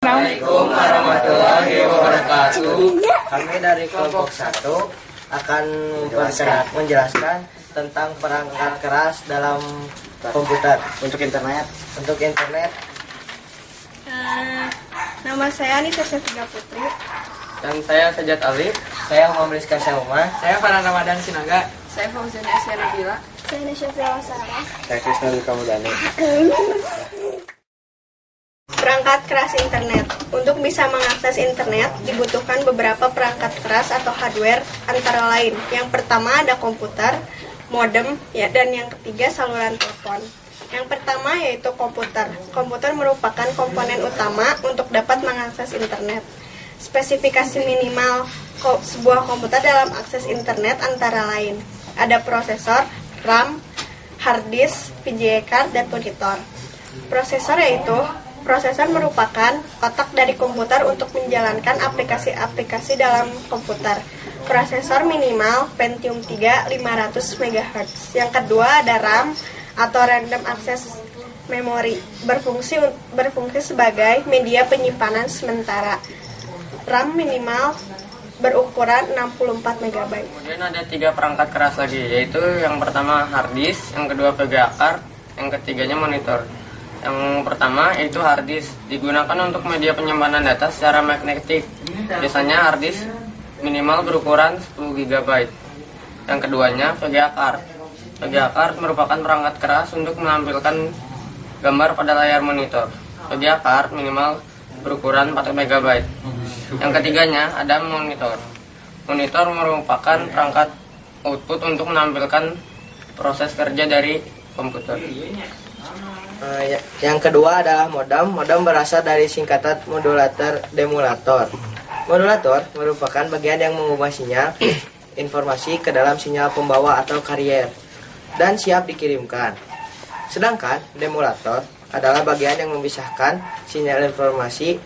Assalamualaikum warahmatullahi wabarakatuh. Kami dari kelompok 1 akan menjelaskan tentang perangkat keras dalam komputer untuk internet. Nama saya Anissa Syafiqah Putri. Dan saya Sajat Alif. Saya Muhammad Rizka Syahuma. Saya Farhan Ramadan Sinaga. Saya Fauzan Asya Nabila. Saya Nasyafia Wasara. Saya Krisna Kamudani. Perangkat keras internet. Untuk bisa mengakses internet dibutuhkan beberapa perangkat keras atau hardware antara lain. Yang pertama ada komputer, modem, dan yang ketiga saluran telepon. Yang pertama yaitu komputer. Komputer merupakan komponen utama untuk dapat mengakses internet. Spesifikasi minimal sebuah komputer dalam akses internet antara lain ada prosesor, RAM, hard disk, VGA card, dan monitor. Prosesor merupakan otak dari komputer untuk menjalankan aplikasi-aplikasi dalam komputer. Prosesor minimal Pentium 3 500 MHz. Yang kedua ada RAM atau Random Access Memory, berfungsi sebagai media penyimpanan sementara. RAM minimal berukuran 64 MB. Kemudian ada 3 perangkat keras lagi, yaitu yang pertama hard disk, yang kedua VGA card, yang ketiganya monitor. Yang pertama yaitu hard disk, digunakan untuk media penyimpanan data secara magnetik. Biasanya hard disk minimal berukuran 10 GB. Yang keduanya VGA card. VGA card merupakan perangkat keras untuk menampilkan gambar pada layar monitor. VGA card minimal berukuran 4 MB. Yang ketiganya ada monitor. Monitor merupakan perangkat output untuk menampilkan proses kerja dari komputer. Yang kedua adalah modem. Modem berasal dari singkatan modulator demulator. Modulator merupakan bagian yang mengubah sinyal informasi ke dalam sinyal pembawa atau carrier dan siap dikirimkan. Sedangkan demulator adalah bagian yang memisahkan sinyal informasi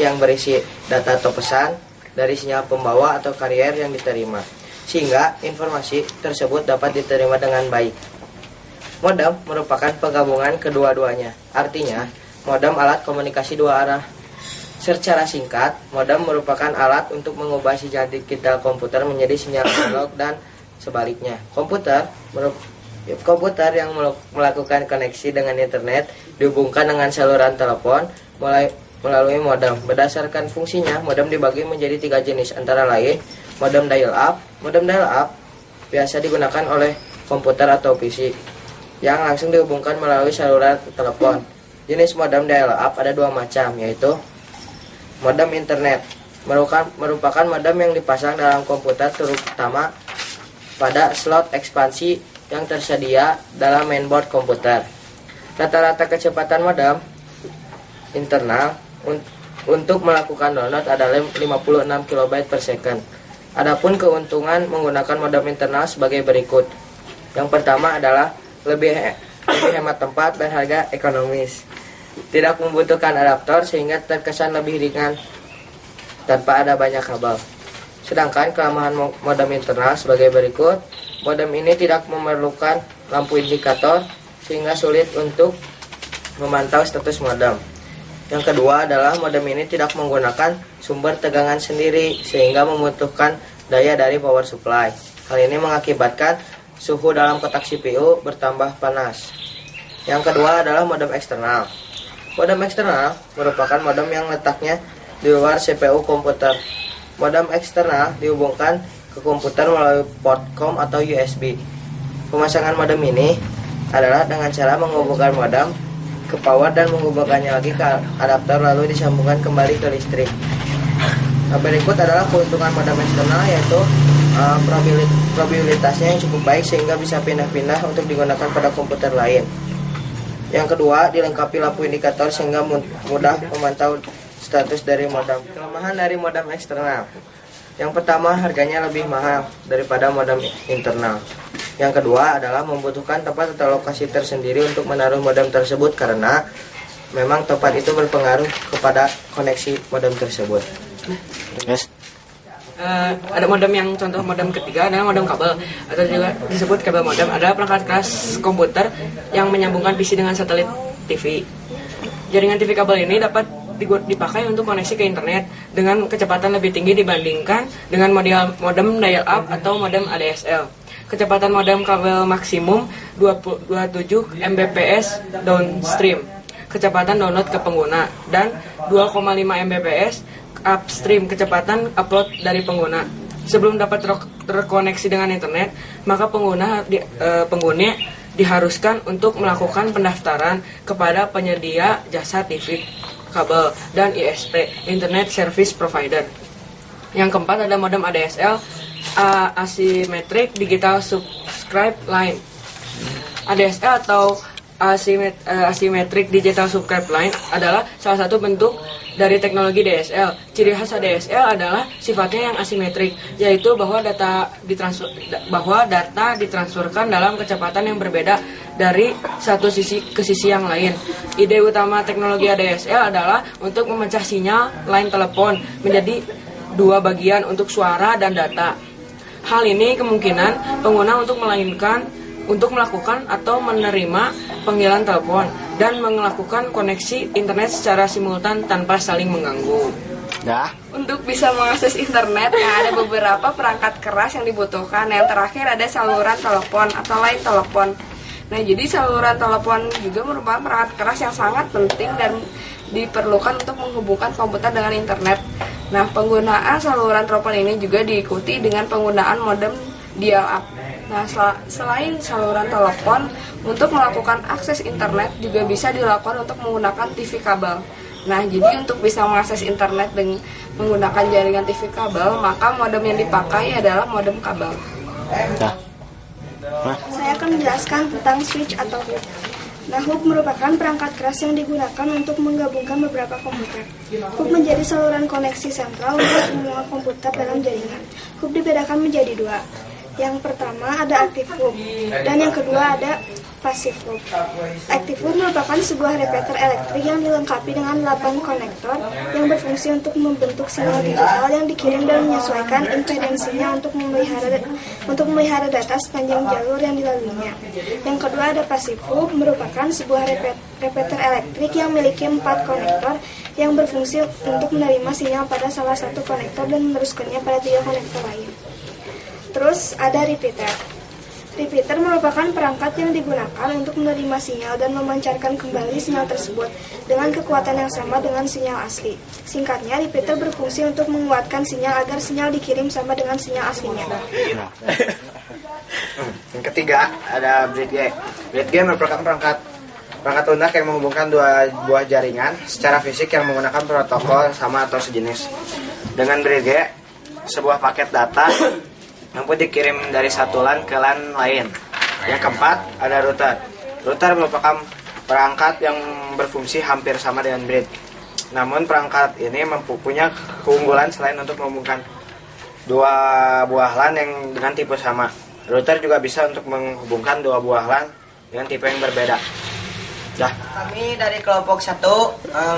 yang berisi data atau pesan dari sinyal pembawa atau carrier yang diterima, sehingga informasi tersebut dapat diterima dengan baik. Modem merupakan penggabungan kedua-duanya. Artinya, modem alat komunikasi dua arah. Secara singkat, modem merupakan alat untuk mengubah sinyal digital komputer menjadi sinyal analog dan sebaliknya. Komputer yang melakukan koneksi dengan internet dihubungkan dengan saluran telepon melalui modem. Berdasarkan fungsinya, modem dibagi menjadi 3 jenis, antara lain modem dial-up. Modem dial-up biasa digunakan oleh komputer atau PC yang langsung dihubungkan melalui saluran telepon. Jenis modem dial-up ada 2 macam, yaitu modem internet. Merupakan modem yang dipasang dalam komputer, terutama pada slot ekspansi yang tersedia dalam mainboard komputer. Rata-rata kecepatan modem internal untuk melakukan download adalah 56 KB per second. Adapun keuntungan menggunakan modem internal sebagai berikut. Yang pertama adalah lebih hemat tempat dan harga ekonomis. Tidak membutuhkan adaptor sehingga terkesan lebih ringan tanpa ada banyak kabel. Sedangkan kelemahan modem internal sebagai berikut. Modem ini tidak memerlukan lampu indikator sehingga sulit untuk memantau status modem. Yang kedua adalah modem ini tidak menggunakan sumber tegangan sendiri sehingga membutuhkan daya dari power supply. Hal ini mengakibatkan suhu dalam kotak CPU bertambah panas. Yang kedua adalah modem eksternal. Modem eksternal merupakan modem yang letaknya di luar CPU komputer. Modem eksternal dihubungkan ke komputer melalui port COM atau USB. Pemasangan modem ini adalah dengan cara menghubungkan modem ke power dan menghubungkannya lagi ke adaptor lalu disambungkan kembali ke listrik. Berikut adalah keuntungan modem eksternal, yaitu probabilitasnya yang cukup baik sehingga bisa pindah-pindah untuk digunakan pada komputer lain. Yang kedua, dilengkapi lampu indikator sehingga mudah memantau status dari modem. Kelemahan dari modem eksternal. Yang pertama, harganya lebih mahal daripada modem internal. Yang kedua adalah membutuhkan tempat atau lokasi tersendiri untuk menaruh modem tersebut karena memang tempat itu berpengaruh kepada koneksi modem tersebut. Yes. Ada modem yang contoh modem ketiga adalah modem kabel atau juga disebut kabel modem. Adalah perangkat keras komputer yang menyambungkan PC dengan satelit TV. Jaringan TV kabel ini dapat dipakai untuk koneksi ke internet dengan kecepatan lebih tinggi dibandingkan dengan modem dial-up atau modem ADSL. Kecepatan modem kabel maksimum 27 Mbps downstream, kecepatan download ke pengguna, dan 2,5 Mbps upstream, kecepatan upload dari pengguna. Sebelum dapat terkoneksi dengan internet, maka pengguna diharuskan untuk melakukan pendaftaran kepada penyedia jasa TV kabel dan ISP, Internet Service Provider. Yang keempat ada modem ADSL, Asymmetric Digital Subscribe Line. ADSL atau Asymmetric Digital Subscribe Line adalah salah satu bentuk dari teknologi DSL. Ciri khas ADSL adalah sifatnya yang asimetrik, yaitu bahwa data ditransferkan dalam kecepatan yang berbeda dari satu sisi ke sisi yang lain. Ide utama teknologi ADSL adalah untuk memecah sinyal line telepon menjadi dua bagian untuk suara dan data. Hal ini kemungkinan pengguna untuk melakukan atau menerima panggilan telepon dan melakukan koneksi internet secara simultan tanpa saling mengganggu. Untuk bisa mengakses internet, ada beberapa perangkat keras yang dibutuhkan. Yang terakhir ada saluran telepon atau line telepon. Nah, jadi saluran telepon juga merupakan perangkat keras yang sangat penting dan diperlukan untuk menghubungkan komputer dengan internet. Nah, penggunaan saluran telepon ini juga diikuti dengan penggunaan modem dial-up. Nah, selain saluran telepon, untuk melakukan akses internet juga bisa dilakukan untuk menggunakan TV kabel. Nah, jadi untuk bisa mengakses internet dengan menggunakan jaringan TV kabel, maka modem yang dipakai adalah modem kabel. Saya akan menjelaskan tentang switch atau hub. Nah, hub merupakan perangkat keras yang digunakan untuk menggabungkan beberapa komputer. Hub menjadi saluran koneksi sentral untuk semua komputer dalam jaringan. Hub dibedakan menjadi dua. Yang pertama ada active hub, dan yang kedua ada passive hub. Active hub merupakan sebuah repeater elektrik yang dilengkapi dengan 8 konektor yang berfungsi untuk membentuk sinyal digital yang dikirim dan menyesuaikan impedansinya untuk memelihara data sepanjang jalur yang dilaluinya. Yang kedua ada passive hub, merupakan sebuah repeater elektrik yang memiliki 4 konektor yang berfungsi untuk menerima sinyal pada salah satu konektor dan meneruskannya pada 3 konektor lain. Terus ada repeater. Repeater merupakan perangkat yang digunakan untuk menerima sinyal dan memancarkan kembali sinyal tersebut dengan kekuatan yang sama dengan sinyal asli. Singkatnya, repeater berfungsi untuk menguatkan sinyal agar sinyal dikirim sama dengan sinyal aslinya. Yang ketiga ada bridge. Bridge merupakan perangkat lunak yang menghubungkan dua buah jaringan secara fisik yang menggunakan protokol sama atau sejenis. Dengan bridge, sebuah paket data mampu dikirim dari satu LAN ke LAN lain. Yang keempat ada router. Router merupakan perangkat yang berfungsi hampir sama dengan bridge. Namun perangkat ini punya keunggulan selain untuk menghubungkan dua buah LAN yang dengan tipe sama. Router juga bisa untuk menghubungkan dua buah LAN dengan tipe yang berbeda. Kami dari kelompok 1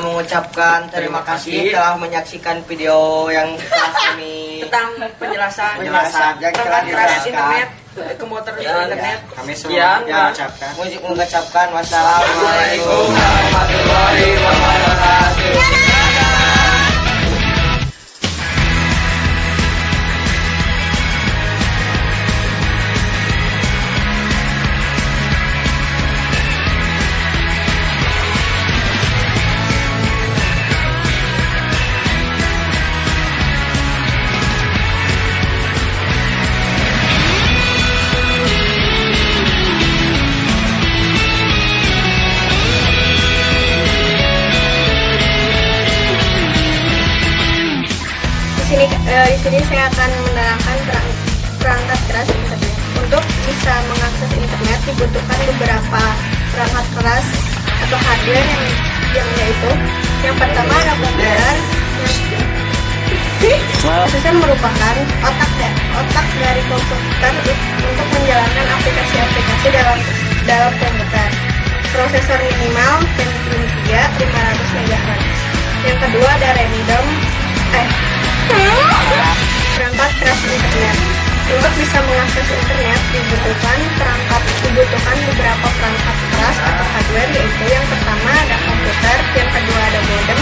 mengucapkan terima kasih telah menyaksikan video yang telah kami Tentang penjelasan yang telah keras dijelaskan. internet, komputer internet. Kami semua mengucapkan wassalamualaikum warahmatullahi wabarakatuh. Di sini saya akan menerangkan perangkat keras internet. Untuk bisa mengakses internet dibutuhkan beberapa perangkat keras atau hardware yang yaitu yang pertama ada komputer. Prosesor merupakan otak dari komputer untuk menjalankan aplikasi-aplikasi dalam komputer. Prosesor minimal Pentium 3 500 MHz. Yang kedua ada perangkat keras internet. Untuk bisa mengakses internet dibutuhkan beberapa perangkat keras atau hardware, yaitu yang pertama ada komputer, yang kedua ada modem,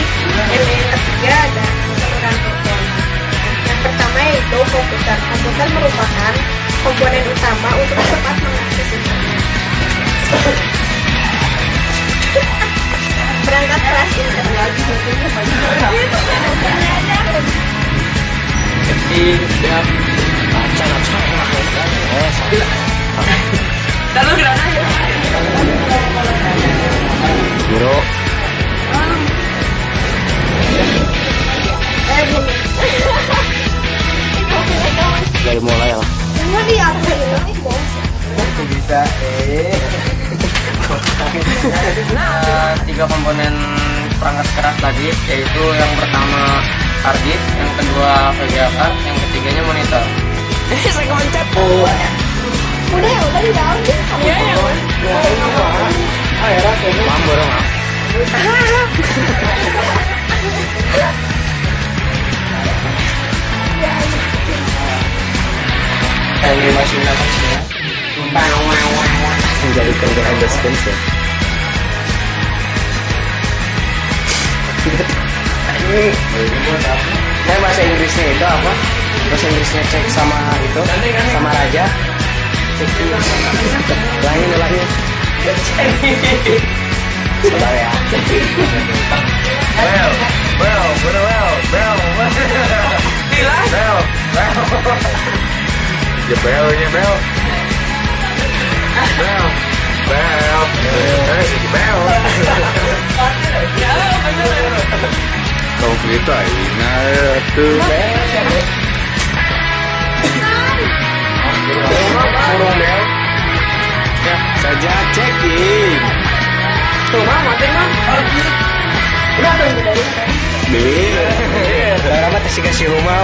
komputer merupakan komponen utama untuk cepat mengakses internet. Perangkat keras internet. Lalu gimana ya? Biro. Dari mulai lah. Bisa Tiga komponen perangkat keras lagi, yaitu yang pertama hard disk, yang kedua VGA card, yang ketiganya monitor. Saya kemencet. Udah dijawab sih. Mambo dong. Yang masih mendapat semua. Menjadikan behind the scenes ya. Nah, bahasa Inggrisnya itu apa? Bahasa Inggrisnya cek sama itu, sama raja. Ulangin. Sebentar ya. Kau ceritain, nah tuh. Saja checking. Tuh mah mati mah. Berapa kasih rumah?